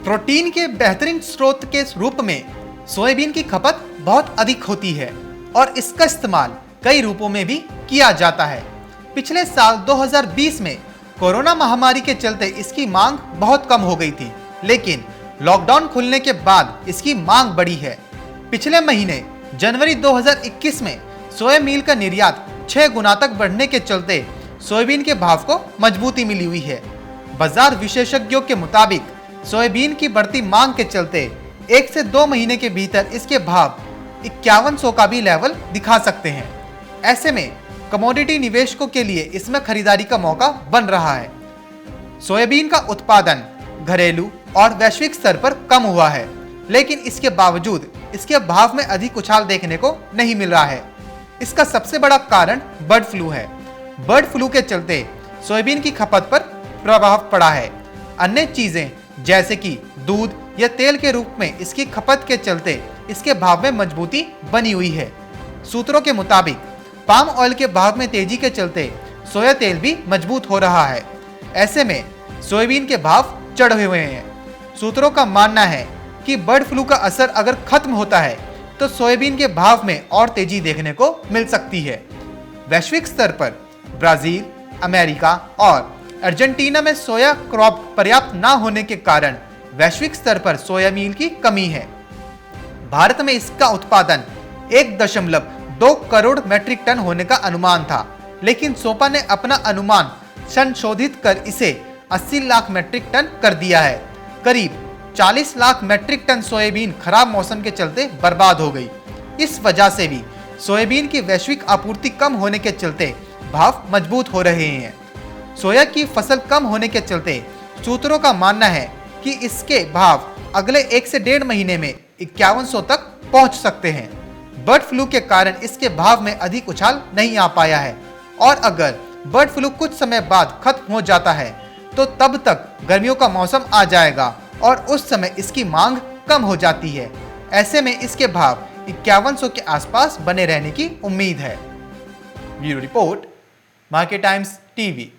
Protein के बेहतरीन स्रोत के रूप में सोयाबीन की खपत बहुत अधिक होती है और इसका इस्तेमाल कई रूपों में भी किया जाता है। पिछले साल 2020 में कोरोना महामारी के चलते इसकी मांग बहुत कम हो गई थी, लेकिन लॉकडाउन खुलने के बाद इसकी मांग बढ़ी है। पिछले महीने जनवरी 2021 में सोया मील का निर्यात 6 गुना तक बढ़ने के चलते सोयाबीन के भाव को मजबूती मिली हुई है। बाजार विशेषज्ञों के मुताबिक सोयाबीन की बढ़ती मांग के चलते 1 से 2 महीने के भीतर इसके भाव 5100 का भी लेवल दिखा सकते हैं। ऐसे में कमोडिटी निवेशकों के लिए इसमें खरीदारी का मौका बन रहा है। सोयाबीन का उत्पादन घरेलू और वैश्विक स्तर पर कम हुआ है, लेकिन इसके बावजूद इसके भाव में अधिक उछाल देखने को नहीं मिल रहा है। इसका सबसे बड़ा कारण बर्ड फ्लू है। बर्ड फ्लू के चलते सोयाबीन की खपत पर प्रभाव पड़ा है। अन्य चीजें जैसे कि दूध या तेल के रूप में इसकी खपत के चलते इसके भाव में मजबूती बनी हुई है। सूत्रों के मुताबिक पाम ऑयल के भाव में तेजी के चलते सोया तेल भी मजबूत हो रहा है। ऐसे में सोयाबीन के भाव चढ़े हुए हैं। सूत्रों का मानना है कि बर्ड फ्लू का असर अगर खत्म होता है तो सोयाबीन के भाव में और तेजी देखने को मिल सकती है। वैश्विक स्तर पर ब्राजील, अमेरिका और अर्जेंटीना में सोया क्रॉप पर्याप्त न होने के कारण वैश्विक स्तर पर सोया मील की कमी है। भारत में इसका उत्पादन 1.2 करोड़ मैट्रिक टन होने का अनुमान था, लेकिन सोपा ने अपना अनुमान संशोधित कर इसे 80 लाख मैट्रिक टन कर दिया है। करीब 40 लाख मैट्रिक टन सोयाबीन खराब मौसम के चलते बर्बाद हो गई। इस वजह से भी सोयाबीन की वैश्विक आपूर्ति कम होने के चलते भाव मजबूत हो रहे हैं। सोया की फसल कम होने के चलते सूत्रों का मानना है कि इसके भाव अगले 1 से 1.5 महीने में 5100 तक पहुंच सकते हैं। बर्ड फ्लू के कारण इसके भाव में अधिक उछाल नहीं आ पाया है और अगर बर्ड फ्लू कुछ समय बाद खत्म हो जाता है तो तब तक गर्मियों का मौसम आ जाएगा और उस समय इसकी मांग कम हो जाती है। ऐसे में इसके भाव 5100 के आसपास बने रहने की उम्मीद है। Bureau report, market times TV.